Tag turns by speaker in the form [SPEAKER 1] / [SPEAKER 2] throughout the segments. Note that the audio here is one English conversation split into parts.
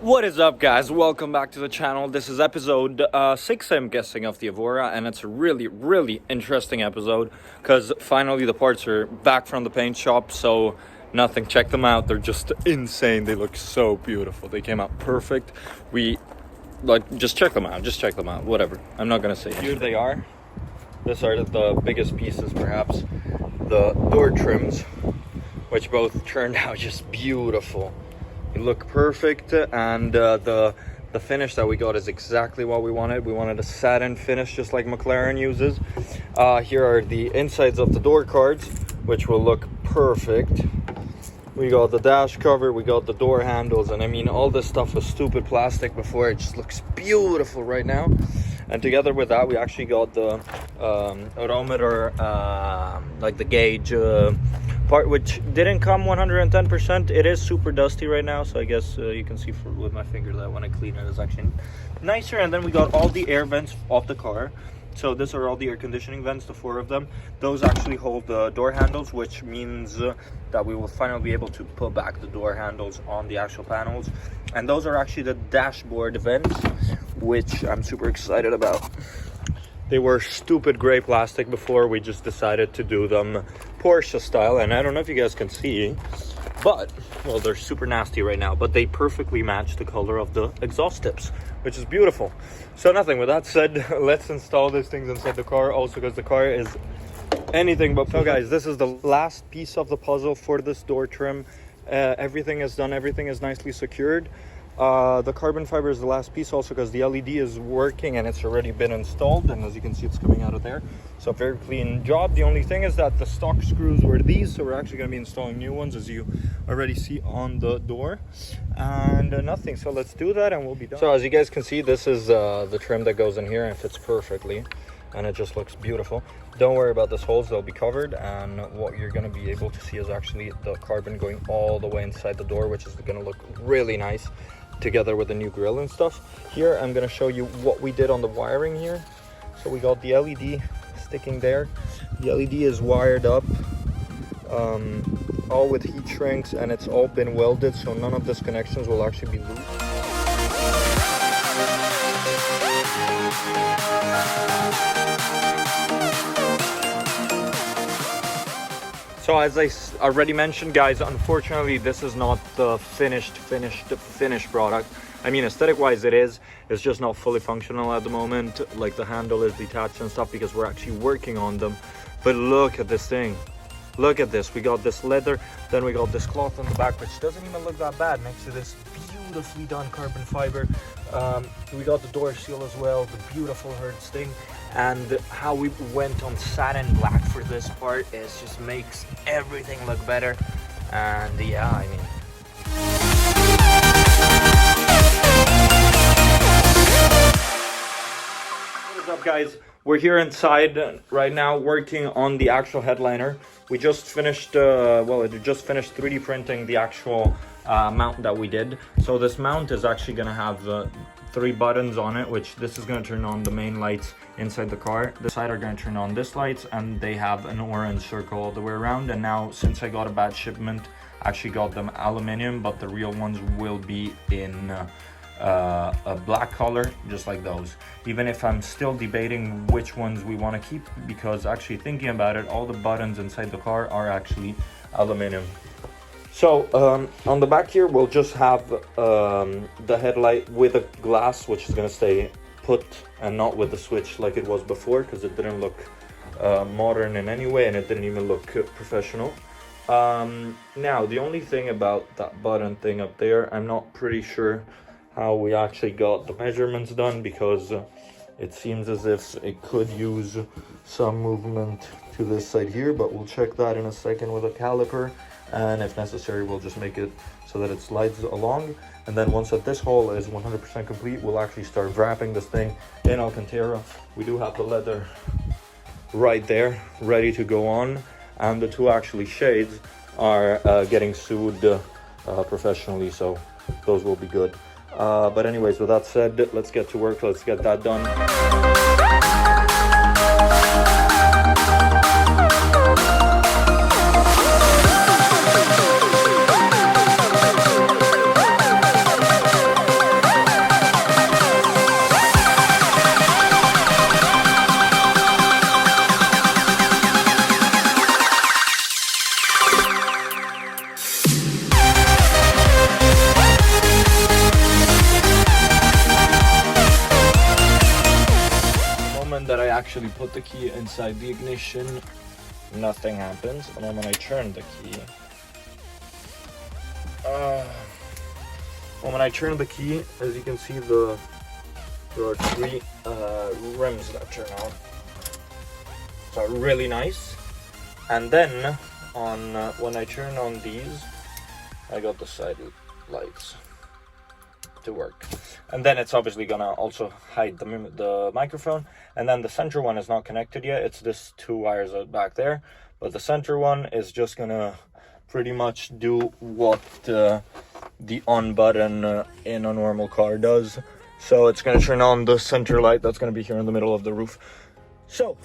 [SPEAKER 1] What is up, guys? Welcome back to the channel. This is episode 6, I'm guessing, of the Evora, and it's a really interesting episode because finally the parts are back from the paint shop. So nothing, check them out, they're just insane. They look so beautiful, they came out perfect. Just check them out, whatever. I'm not gonna say here they are. These are the biggest pieces, perhaps, the door trims, which both turned out just beautiful. They look perfect, and the finish that we got is exactly what we wanted. We wanted a satin finish, just like McLaren uses. Here are the insides of the door cards, which will look perfect. We got the dash cover, we got the door handles, and I mean, all this stuff was stupid plastic before. It just looks beautiful right now. And together with that, we actually got the odometer, like the gauge part, which didn't come 110%. It is super dusty right now, so I guess you can see with my finger that when I clean it, it's actually nicer. And then we got all the air vents off the car. So these are all the air conditioning vents, the 4 of them. Those actually hold the door handles, which means that we will finally be able to put back the door handles on the actual panels. And those are actually the dashboard vents, which I'm super excited about. They were stupid gray plastic before. We just decided to do them Porsche style, and I don't know if you guys can see, but well, they're super nasty right now, but they perfectly match the color of the exhaust tips, which is beautiful. So nothing, with that said, let's install these things inside the car, also because the car is anything but. So guys, this is the last piece of the puzzle for this door trim. Everything is done, everything is nicely secured. The carbon fiber is the last piece, also because the LED is working and it's already been installed, and as you can see, it's coming out of there. So very clean job. The only thing is that the stock screws were these, so we're actually going to be installing new ones, as you already see on the door. And nothing, so let's do that and we'll be done. So as you guys can see, this is the trim that goes in here, and it fits perfectly, and it just looks beautiful. Don't worry about these holes, they'll be covered, and what you're going to be able to see is actually the carbon going all the way inside the door, which is going to look really nice together with the new grille and stuff. Here I'm going to show you what we did on the wiring here. So we got the LED sticking there. The LED is wired up, all with heat shrinks, and it's all been welded, so none of these connections will actually be loose. So as I already mentioned, guys, unfortunately this is not the finished product. I mean, aesthetic wise it is, it's just not fully functional at the moment. Like, the handle is detached and stuff because we're actually working on them. But look at this thing, look at this. We got this leather, then we got this cloth on the back, which doesn't even look that bad next to this beautifully done carbon fiber. We got the door seal as well, the beautiful Hertz thing. And how we went on satin black for this part is just makes everything look better. And yeah, I mean, what is up, guys? We're here inside right now working on the actual headliner. We just finished it just finished 3D printing the actual mount that we did. So this mount is actually going to have 3 buttons on it, which this is going to turn on the main lights inside the car. The side are going to turn on this lights, and they have an orange circle all the way around. And now, since I got a bad shipment, I actually got them aluminum, but the real ones will be in a black color, just like those. Even if I'm still debating which ones we want to keep, because actually thinking about it, all the buttons inside the car are actually aluminum. So on the back here, we'll just have the headlight with a glass, which is going to stay put and not with the switch like it was before, because it didn't look modern in any way, and it didn't even look professional. Now, the only thing about that button thing up there, I'm not pretty sure how we actually got the measurements done, because it seems as if it could use some movement to this side here, but we'll check that in a second with a caliper. And if necessary, we'll just make it so that it slides along. And then once that this hole is 100% complete, we'll actually start wrapping this thing in Alcantara. We do have the leather right there, ready to go on. And the 2 actually shades are getting sewed professionally, so those will be good. But anyways, with that said, let's get to work. Let's get that done. actually put the key inside the ignition, nothing happens. And then when I turn the key, as you can see, there are 3 rims that turn on. So really nice. And then when I turn on these, I got the side lights to work. And then it's obviously gonna also hide the microphone. And then the center one is not connected yet. It's this 2 wires out back there. But the center one is just gonna pretty much do what the on button in a normal car does. So it's gonna turn on the center light that's gonna be here in the middle of the roof. So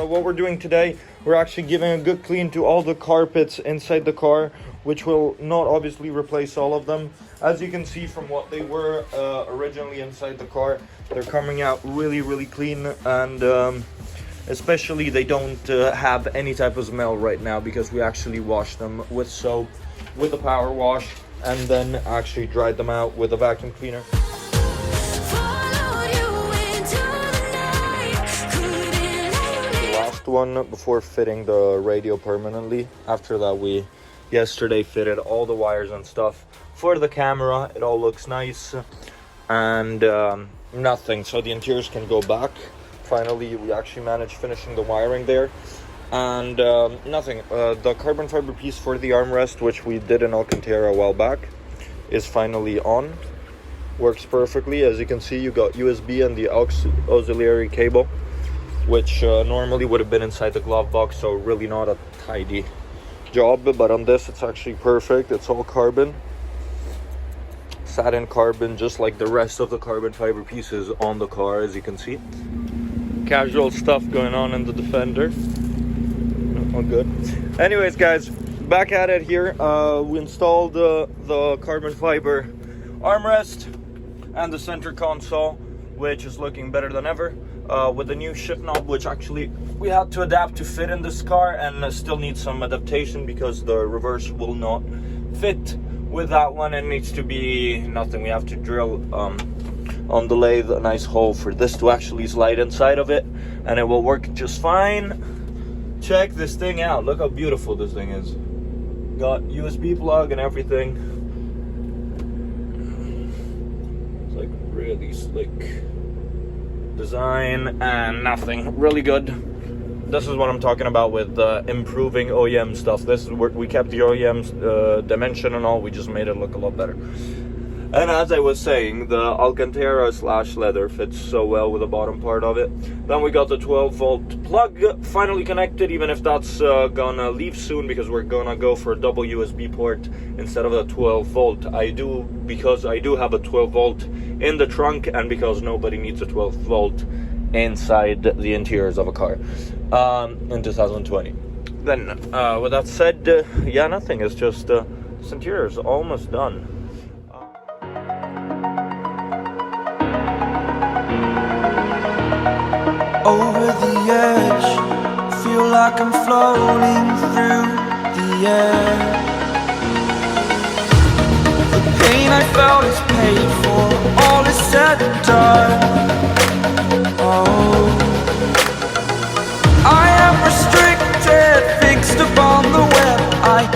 [SPEAKER 1] what we're doing today, we're actually giving a good clean to all the carpets inside the car, which will not obviously replace all of them. As you can see from what they were originally inside the car, they're coming out really clean, and especially they don't have any type of smell right now because we actually washed them with soap, with a power wash, and then actually dried them out with a vacuum cleaner. One before fitting the radio permanently. After that, we yesterday fitted all the wires and stuff for the camera. It all looks nice, and nothing, so the interiors can go back. Finally, we actually managed finishing the wiring there, and nothing. The carbon fiber piece for the armrest, which we did in Alcantara a while back, is finally on. Works perfectly. As you can see, you got USB and the auxiliary cable, which normally would have been inside the glove box, so really not a tidy job. But on this, it's actually perfect. It's all carbon, satin carbon, just like the rest of the carbon fiber pieces on the car, as you can see. Casual stuff going on in the Defender. All good. Anyways, guys, back at it here. We installed the carbon fiber armrest and the center console, which is looking better than ever. With the new shift knob, which actually we had to adapt to fit in this car, and still needs some adaptation because the reverse will not fit with that one. It needs to be nothing. We have to drill on the lathe a nice hole for this to actually slide inside of it, and it will work just fine. Check this thing out. Look how beautiful this thing is. Got USB plug and everything. It's like really slick design and nothing, really good. This is what I'm talking about with improving OEM stuff. This is where we kept the OEM dimension and all, we just made it look a lot better. And as I was saying, the Alcantara / leather fits so well with the bottom part of it. Then we got the 12-volt plug finally connected, even if that's gonna leave soon because we're gonna go for a double USB port instead of a 12-volt. Because I do have a 12-volt in the trunk, and because nobody needs a 12-volt inside the interiors of a car in 2020. Then with that said, yeah, nothing. It's just this interior is almost done.
[SPEAKER 2] Over the edge, feel like I'm floating through the air. The pain I felt is paid for, all is said and done. Oh, I am restricted, fixed upon the web. I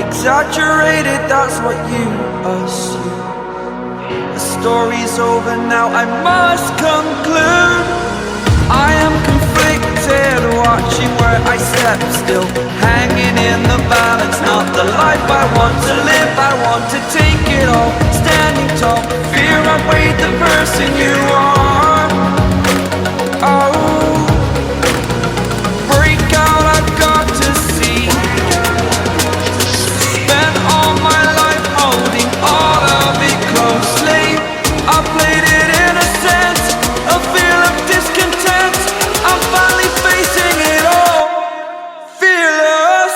[SPEAKER 2] exaggerated, that's what you assume. The story's over now, I must conclude. I am conflicted, watching where I step still, hanging in the balance, not the life I want to live. I want to take it all, standing tall, fear I've weighed the person you are. Oh, break out, I've got to see. Spent all my life holding all of it closely. I played it innocent, a feel of discontent. I'm finally facing it all, fearless.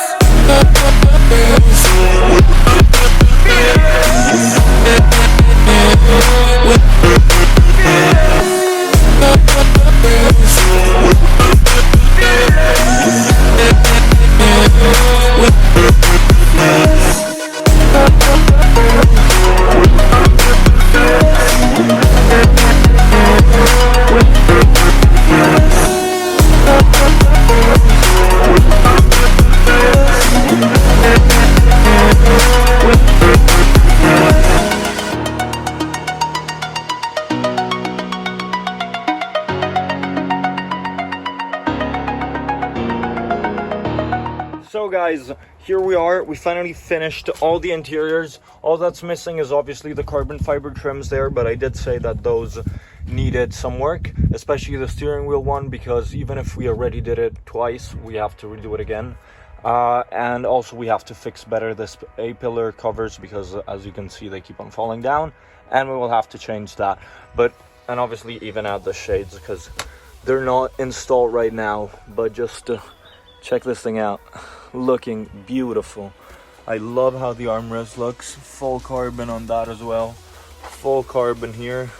[SPEAKER 1] So guys, here we are. We finally finished all the interiors. All that's missing is obviously the carbon fiber trims there, but I did say that those needed some work, especially the steering wheel one, because even if we already did it twice, we have to redo it again. And also we have to fix better this A-pillar covers, because as you can see, they keep on falling down, and we will have to change that. And obviously even add the shades, because they're not installed right now, but just check this thing out. Looking beautiful. I love how the armrest looks. Full carbon on that as well. Full carbon here.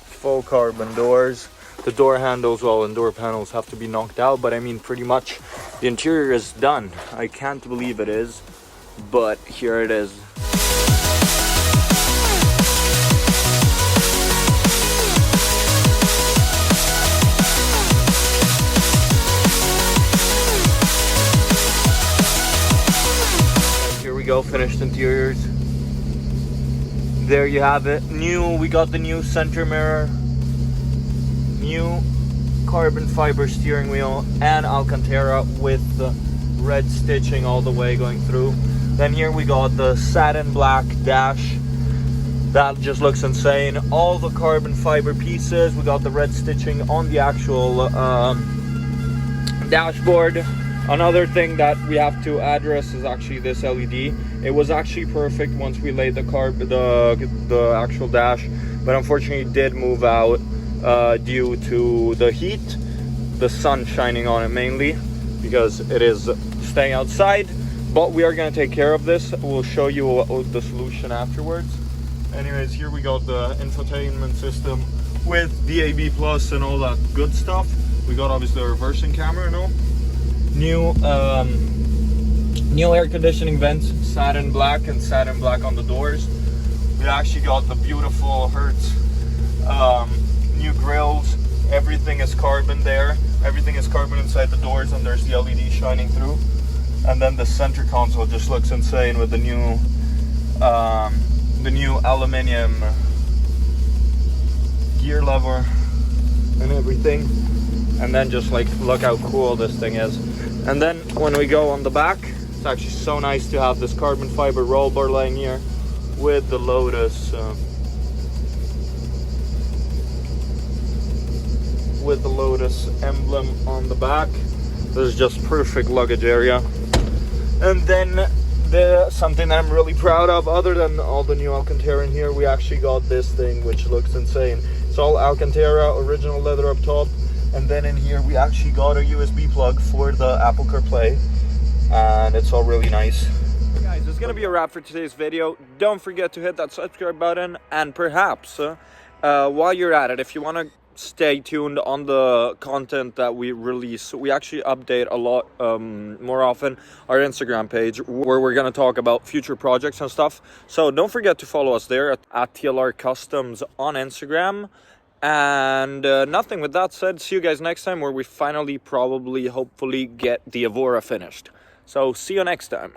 [SPEAKER 1] Full carbon doors. The door handles, well, and door panels have to be knocked out, but I mean pretty much the interior is done. I can't believe it is, but here it is. Go, finished interiors. There you have it. We got the new center mirror, new carbon fiber steering wheel, and Alcantara with the red stitching all the way going through. Then here we got the satin black dash. That just looks insane. All the carbon fiber pieces. We got the red stitching on the actual dashboard. Another thing that we have to address is actually this LED. It was actually perfect once we laid the actual dash, but unfortunately it did move out due to the heat, the sun shining on it mainly, because it is staying outside. But we are going to take care of this. We'll show you the solution afterwards. Anyways, here we got the infotainment system with DAB Plus and all that good stuff. We got obviously a reversing camera and all. New air conditioning vents, satin black, and satin black on the doors. We actually got the beautiful Hertz new grills. Everything is carbon there. Everything is carbon inside the doors, and there's the LED shining through. And then the center console just looks insane with the new aluminum gear lever and everything. And then just like, look how cool this thing is. And then when we go on the back, it's actually so nice to have this carbon fiber roll bar laying here with the Lotus emblem on the back. This is just perfect luggage area. And then something that I'm really proud of, other than all the new Alcantara in here, we actually got this thing which looks insane. It's all Alcantara, original leather up top. And then in here we actually got a USB plug for the Apple CarPlay, and it's all really nice. Guys, it's gonna be a wrap for today's video. Don't forget to hit that subscribe button, and perhaps while you're at it, if you want to stay tuned on the content that we release, we actually update a lot more often our Instagram page, where we're going to talk about future projects and stuff. So don't forget to follow us there at TLR Customs on Instagram. And nothing with that said, see you guys next time, where we finally hopefully get the Evora finished. So see you next time.